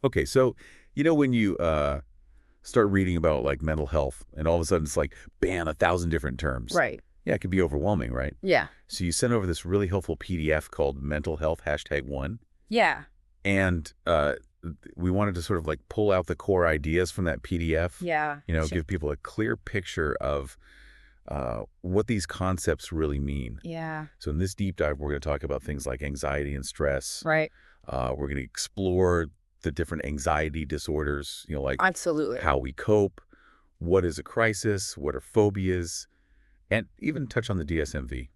Okay, so when you start reading about like mental health, and all of a sudden it's like, bam, 1,000 different terms. Right. Yeah, it can be overwhelming, right? Yeah. So you sent over this really helpful PDF called Mental Health #1, Yeah. and we wanted to sort of like pull out the core ideas from that PDF. Yeah. Give people a clear picture of what these concepts really mean. Yeah. So in this deep dive, we're going to talk about things like anxiety and stress. Right. We're going to explore the different anxiety disorders, like Absolutely. how we cope, what is a crisis, what are phobias, and even touch on the DSMV.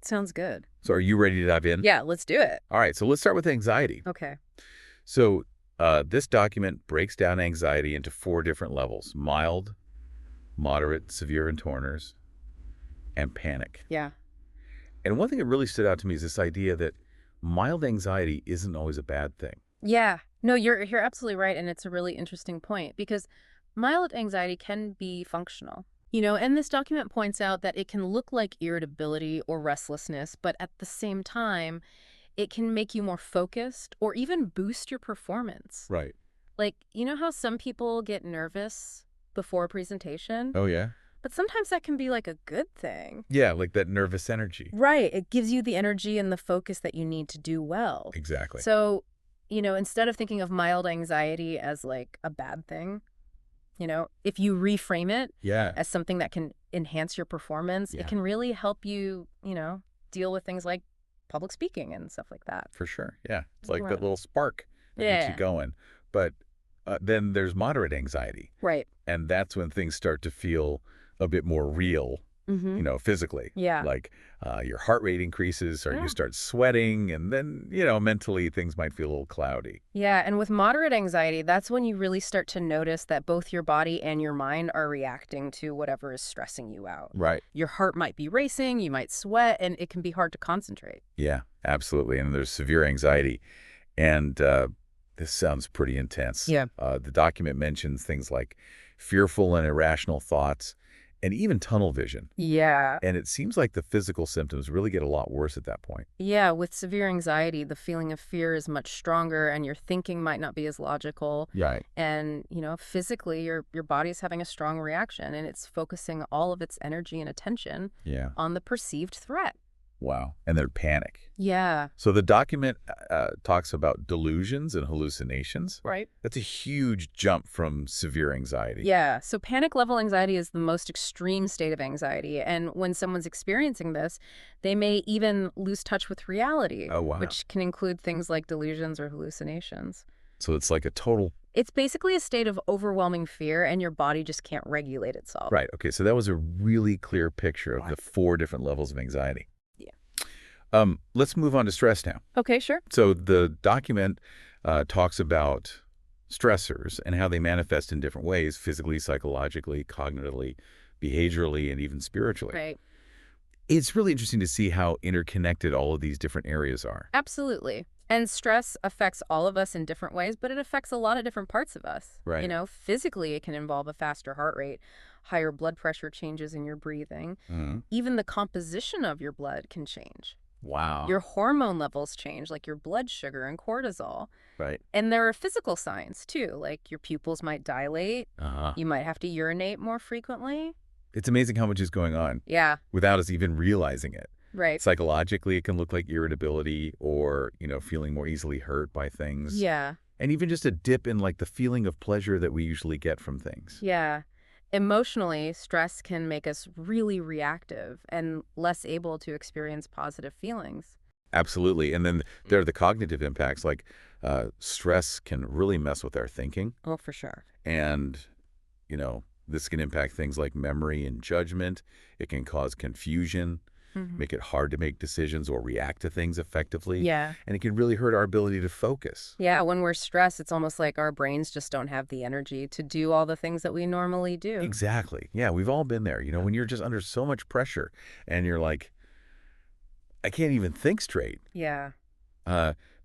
Sounds good. So are you ready to dive in? Yeah, let's do it. All right, so let's start with anxiety. Okay. So this document breaks down anxiety into 4 different levels: mild, moderate, severe, and torners, and panic. Yeah. And one thing that really stood out to me is this idea that mild anxiety isn't always a bad thing. Yeah. No, you're absolutely right, and it's a really interesting point because mild anxiety can be functional. And this document points out that it can look like irritability or restlessness, but at the same time, it can make you more focused or even boost your performance. Right. Like, you know how some people get nervous before a presentation? Oh, yeah? But sometimes that can be like a good thing. Yeah, like that nervous energy. Right. It gives you the energy and the focus that you need to do well. Exactly. So, instead of thinking of mild anxiety as like a bad thing, if you reframe it Yeah. as something that can enhance your performance, Yeah. it can really help you, deal with things like public speaking and stuff like that. For sure. Yeah. It's like that Right. little spark that gets you Yeah. going. But then there's moderate anxiety. Right. And that's when things start to feel a bit more real, Mm-hmm. physically. Yeah. Like your heart rate increases, or you Yeah. start sweating, and then, mentally things might feel a little cloudy. Yeah, and with moderate anxiety, that's when you really start to notice that both your body and your mind are reacting to whatever is stressing you out. Right. Your heart might be racing, you might sweat, and it can be hard to concentrate. Yeah, absolutely. And there's severe anxiety. And this sounds pretty intense. Yeah. The document mentions things like fearful and irrational thoughts, and even tunnel vision. Yeah. And it seems like the physical symptoms really get a lot worse at that point. Yeah, with severe anxiety, the feeling of fear is much stronger and your thinking might not be as logical. Right. And, physically your body's having a strong reaction and it's focusing all of its energy and attention Yeah. on the perceived threat. Wow. And then panic. Yeah. So the document talks about delusions and hallucinations. Right. That's a huge jump from severe anxiety. Yeah, so panic level anxiety is the most extreme state of anxiety. And when someone's experiencing this, they may even lose touch with reality, Oh, wow. which can include things like delusions or hallucinations. So it's like a total... It's basically a state of overwhelming fear, and your body just can't regulate itself. Right. Okay. So that was a really clear picture of the 4 different levels of anxiety. Yeah. Let's move on to stress now. Okay, sure. So the document talks about stressors and how they manifest in different ways: physically, psychologically, cognitively, behaviorally, and even spiritually. Right. It's really interesting to see how interconnected all of these different areas are. Absolutely. And stress affects all of us in different ways, but it affects a lot of different parts of us. Right. Physically, it can involve a faster heart rate, higher blood pressure changes in your breathing. Mhm. Even the composition of your blood can change. Wow. Your hormone levels change, like your blood sugar and cortisol. Right. And there are physical signs, too, like your pupils might dilate. Uh-huh. You might have to urinate more frequently. It's amazing how much is going on Yeah, without us even realizing it. right. Psychologically, it can look like irritability or, feeling more easily hurt by things. Yeah, And even just a dip in like the feeling of pleasure that we usually get from things. yeah. Emotionally, stress can make us really reactive and less able to experience positive feelings. Absolutely. And then there are the cognitive impacts, like stress can really mess with our thinking. Oh, for sure. And, this can impact things like memory and judgment. It can cause confusion, make it hard to make decisions or react to things effectively. Yeah. And it can really hurt our ability to focus. Yeah, when we're stressed, it's almost like our brains just don't have the energy to do all the things that we normally do. Exactly. Yeah, we've all been there. When you're just under so much pressure and you're like, I can't even think straight. Yeah.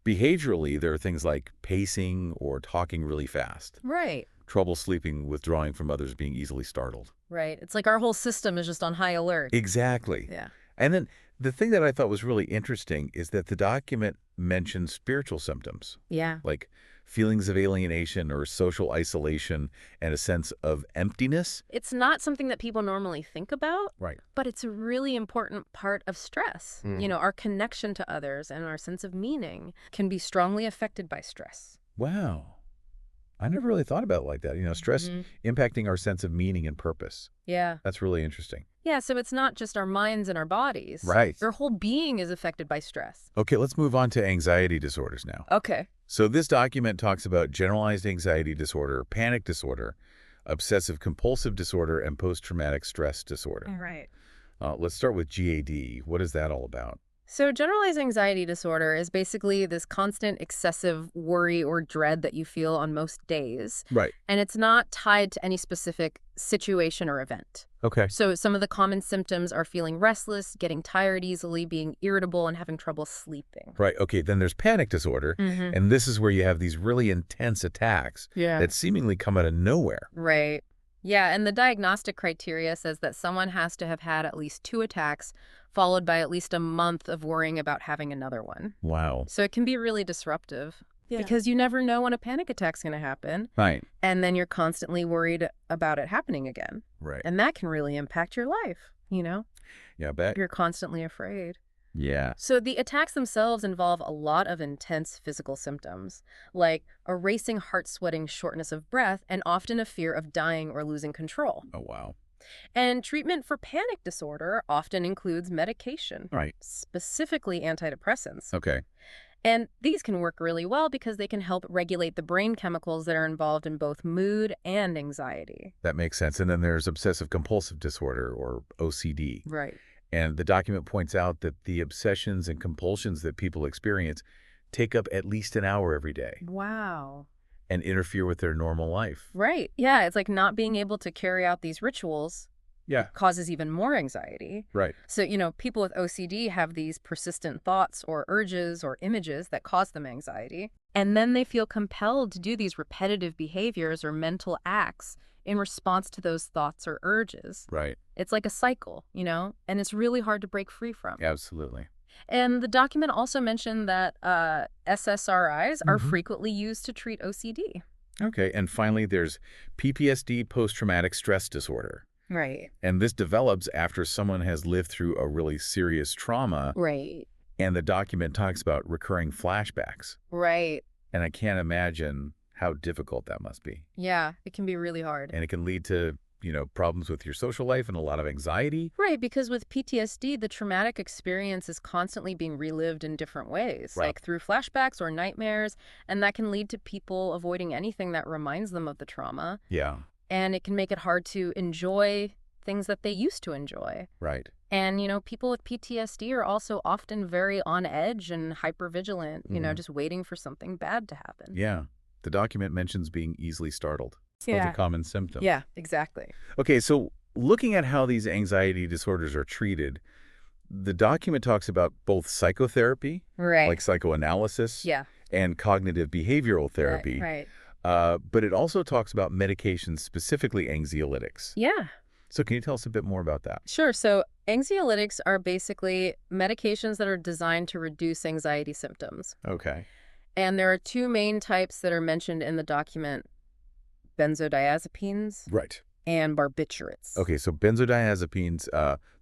Behaviorally, there are things like pacing or talking really fast, Right. trouble sleeping, withdrawing from others, being easily startled. Right. It's like our whole system is just on high alert. Exactly. Yeah. And then the thing that I thought was really interesting is that the document mentions spiritual symptoms Yeah. like feelings of alienation or social isolation and a sense of emptiness. It's not something that people normally think about, Right. but it's a really important part of stress. You know, our connection to others and our sense of meaning can be strongly affected by stress. Wow. I never really thought about it like that. Stress impacting our sense of meaning and purpose. Yeah. That's really interesting. Yeah, so it's not just our minds and our bodies. Right. Your whole being is affected by stress. Okay, let's move on to anxiety disorders now. Okay. So this document talks about generalized anxiety disorder, panic disorder, obsessive compulsive disorder, and post-traumatic stress disorder. Right. Let's start with GAD. What is that all about? So generalized anxiety disorder is basically this constant excessive worry or dread that you feel on most days. Right. And it's not tied to any specific situation or event. Okay. So some of the common symptoms are feeling restless, getting tired easily, being irritable, and having trouble sleeping. Right. Okay. Then there's panic disorder. And this is where you have these really intense attacks that seemingly come out of nowhere. Right. Yeah, and the diagnostic criteria says that someone has to have had at least 2 attacks, followed by at least a month of worrying about having another one. Wow. So it can be really disruptive because you never know when a panic attack's going to happen. Right. And then you're constantly worried about it happening again. Right. And that can really impact your life, Yeah, I bet. You're constantly afraid. Yeah. So the attacks themselves involve a lot of intense physical symptoms, like a racing heart, sweating, shortness of breath, and often a fear of dying or losing control. Oh, wow. And treatment for panic disorder often includes medication, Right. specifically antidepressants. Okay. And these can work really well because they can help regulate the brain chemicals that are involved in both mood and anxiety. That makes sense. And then there's obsessive compulsive disorder, or OCD. Right. And the document points out that the obsessions and compulsions that people experience take up at least an hour every day Wow. and interfere with their normal life. Right. Yeah, it's like not being able to carry out these rituals Yeah. causes even more anxiety. Right. So, people with OCD have these persistent thoughts or urges or images that cause them anxiety. And then they feel compelled to do these repetitive behaviors or mental acts in response to those thoughts or urges. Right. It's like a cycle, and it's really hard to break free from. Absolutely. And the document also mentioned that SSRIs are frequently used to treat OCD. Okay. And finally, there's PTSD, post-traumatic stress disorder. Right. And this develops after someone has lived through a really serious trauma. Right. And the document talks about recurring flashbacks. Right. And I can't imagine how difficult that must be. Yeah, it can be really hard. And it can lead to, problems with your social life and a lot of anxiety. Right, because with PTSD, the traumatic experience is constantly being relived in different ways, Right. like through flashbacks or nightmares, and that can lead to people avoiding anything that reminds them of the trauma. Yeah. And it can make it hard to enjoy things that they used to enjoy. Right. And, people with PTSD are also often very on edge and hypervigilant, just waiting for something bad to happen. Yeah. The document mentions being easily startled. It's like a common symptom. Yeah, exactly. Okay, so looking at how these anxiety disorders are treated, the document talks about both psychotherapy, Right. like psychoanalysis, Yeah. and cognitive behavioral therapy. Right. But it also talks about medications, specifically anxiolytics. Yeah. So can you tell us a bit more about that? Sure. So anxiolytics are basically medications that are designed to reduce anxiety symptoms. Okay. And there are 2 main types that are mentioned in the document, benzodiazepines Right. and barbiturates. Okay, so benzodiazepines,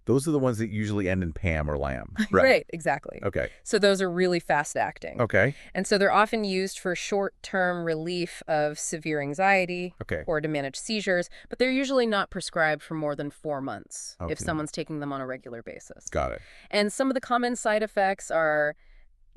those are the ones that usually end in PAM or LAM. Right, exactly. Okay. So those are really fast acting. Okay. And so they're often used for short-term relief of severe anxiety Okay. or to manage seizures, but they're usually not prescribed for more than 4 months Okay. if someone's taking them on a regular basis. Got it. And some of the common side effects are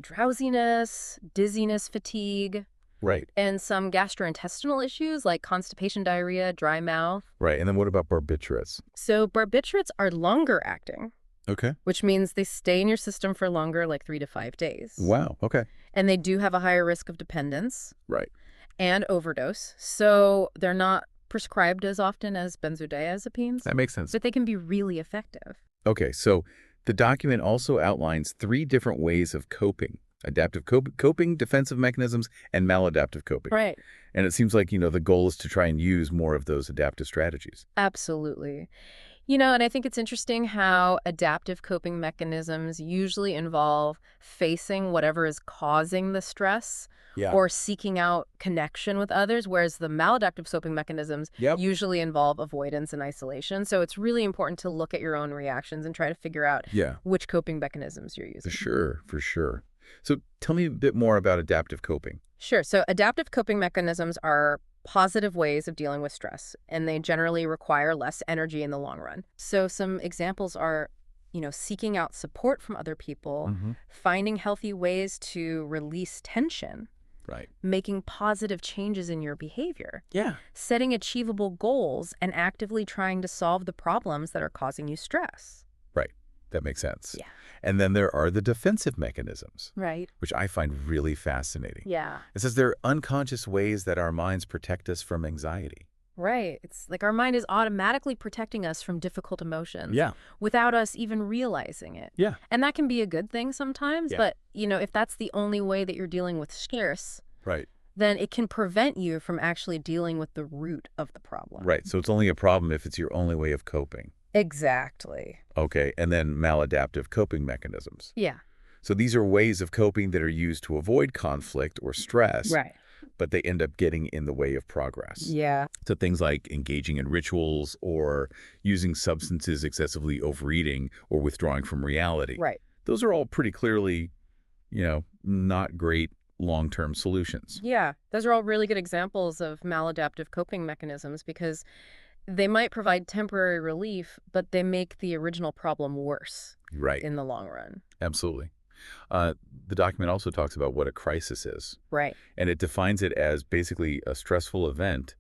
drowsiness, dizziness, fatigue, Right. and some gastrointestinal issues like constipation, diarrhea, dry mouth. Right. And then what about barbiturates? So barbiturates are longer acting, Okay. which means they stay in your system for longer, like 3 to 5 days. Wow. Okay. And they do have a higher risk of dependence Right. and overdose. So they're not prescribed as often as benzodiazepines, That makes sense. but they can be really effective. Okay. So the document also outlines 3 different ways of coping: adaptive coping, defensive mechanisms, and maladaptive coping. Right. And it seems like, the goal is to try and use more of those adaptive strategies. Absolutely. And I think it's interesting how adaptive coping mechanisms usually involve facing whatever is causing the stress Yeah. or seeking out connection with others, whereas the maladaptive coping mechanisms Yep. usually involve avoidance and isolation. So it's really important to look at your own reactions and try to figure out Yeah, which coping mechanisms you're for using. sure, for sure. So tell me a bit more about adaptive coping. Sure. So adaptive coping mechanisms are positive ways of dealing with stress, and they generally require less energy in the long run. So some examples are, seeking out support from other people, Mm-hmm. finding healthy ways to release tension, Right. making positive changes in your behavior, Yeah. setting achievable goals, and actively trying to solve the problems that are causing you stress. Right. That makes sense. Yeah. And then there are the defensive mechanisms, Right. which I find really fascinating. Yeah. It says there are unconscious ways that our minds protect us from anxiety. Right. It's like our mind is automatically protecting us from difficult emotions Yeah. without us even realizing it. Yeah. And that can be a good thing sometimes, Yeah. but, if that's the only way that you're dealing with stress, Right. then it can prevent you from actually dealing with the root of the problem. Right. So it's only a problem if it's your only way of coping. Exactly. Okay. And then maladaptive coping mechanisms. Yeah. So these are ways of coping that are used to avoid conflict or stress, Right. but they end up getting in the way of progress. Yeah. So things like engaging in rituals or using substances excessively, overeating, or withdrawing from reality. Right. Those are all pretty clearly, not great long-term solutions. Yeah. Those are all really good examples of maladaptive coping mechanisms because they might provide temporary relief, but they make the original problem worse Right. in the long run. Absolutely. The document also talks about what a crisis is, Right. and it defines it as basically a stressful event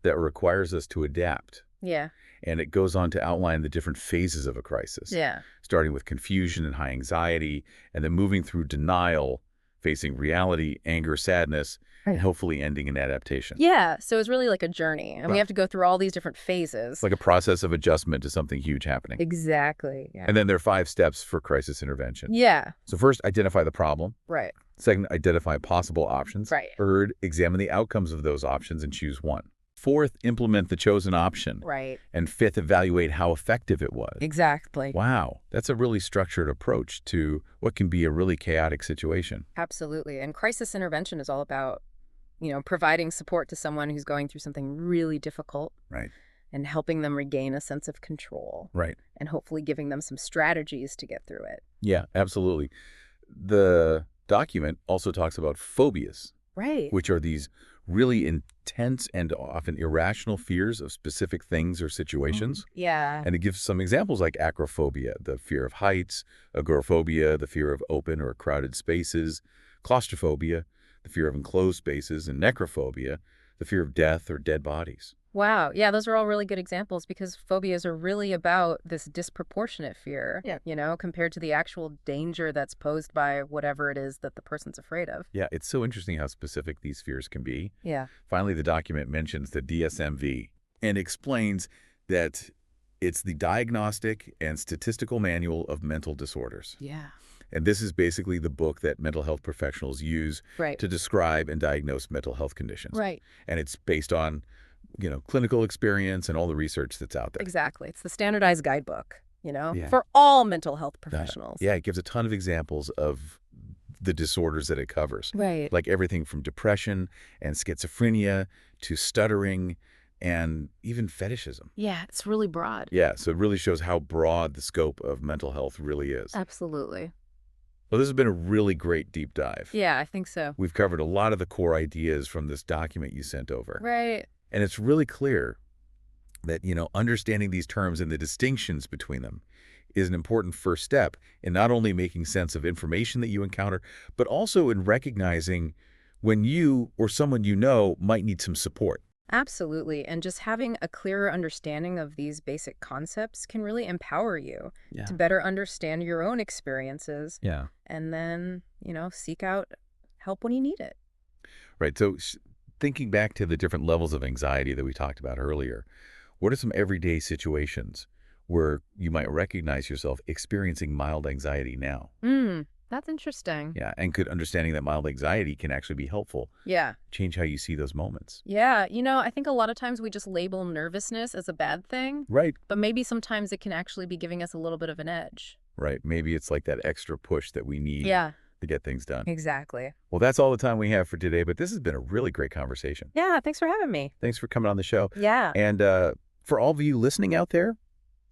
that requires us to adapt. Yeah. And it goes on to outline the different phases of a crisis, Yeah. starting with confusion and high anxiety, and then moving through denial, facing reality, anger, sadness, and hopefully ending in adaptation. Yeah, so it's really like a journey, and we Right. have to go through all these different phases. It's like a process of adjustment to something huge happening. Exactly. Yeah. And then there are 5 steps for crisis intervention. Yeah. So first, identify the problem. Right. Second, identify possible options. Right. Third, examine the outcomes of those options and choose one. Fourth, implement the chosen option. Right. And fifth, evaluate how effective it was. Exactly. Wow, that's a really structured approach to what can be a really chaotic situation. Absolutely. And crisis intervention is all about, providing support to someone who's going through something really difficult Right. and helping them regain a sense of control Right. and hopefully giving them some strategies to get through it. Yeah, absolutely. The document also talks about phobias, Right. which are these really intense and often irrational fears of specific things or situations. Yeah. And it gives some examples like acrophobia, the fear of heights, agoraphobia, the fear of open or crowded spaces, claustrophobia, the fear of enclosed spaces, and necrophobia, the fear of death or dead bodies. Wow. Yeah, those are all really good examples because phobias are really about this disproportionate fear, compared to the actual danger that's posed by whatever it is that the person's afraid of. Yeah, it's so interesting how specific these fears can be. Yeah. Finally, the document mentions the DSM-V and explains that it's the Diagnostic and Statistical Manual of Mental Disorders. Yeah. And this is basically the book that mental health professionals use Right. to describe and diagnose mental health conditions. Right. And it's based on, clinical experience and all the research that's out there. Exactly. It's the standardized guidebook, Yeah. for all mental health professionals. Yeah, it gives a ton of examples of the disorders that it covers. Right. Like everything from depression and schizophrenia to stuttering and even fetishism. Yeah, it's really broad. Yeah, so it really shows how broad the scope of mental health really is. Absolutely. Well, this has been a really great deep dive. Yeah, I think so. We've covered a lot of the core ideas from this document you sent over. Right. And it's really clear that, understanding these terms and the distinctions between them is an important first step in not only making sense of information that you encounter, but also in recognizing when you or someone you know might need some support. Absolutely. And just having a clearer understanding of these basic concepts can really empower you Yeah. to better understand your own experiences Yeah. and then, seek out help when you need it. Right. So thinking back to the different levels of anxiety that we talked about earlier, what are some everyday situations where you might recognize yourself experiencing mild anxiety now? That's interesting. Yeah, and could understanding that mild anxiety can actually be helpful, Yeah. change how you see those moments. Yeah, I think a lot of times we just label nervousness as a bad thing, Right. but maybe sometimes it can actually be giving us a little bit of an edge. Right. Maybe it's like that extra push that we need Yeah, to get things done. exactly. Well, that's all the time we have for today, but this has been a really great conversation. Yeah, thanks for having me. Thanks for coming on the show. Yeah. And for all of you listening out there,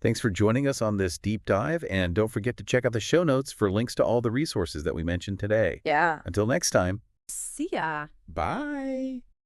thanks for joining us on this deep dive. And don't forget to check out the show notes for links to all the resources that we mentioned today. Yeah. Until next time, See ya. bye.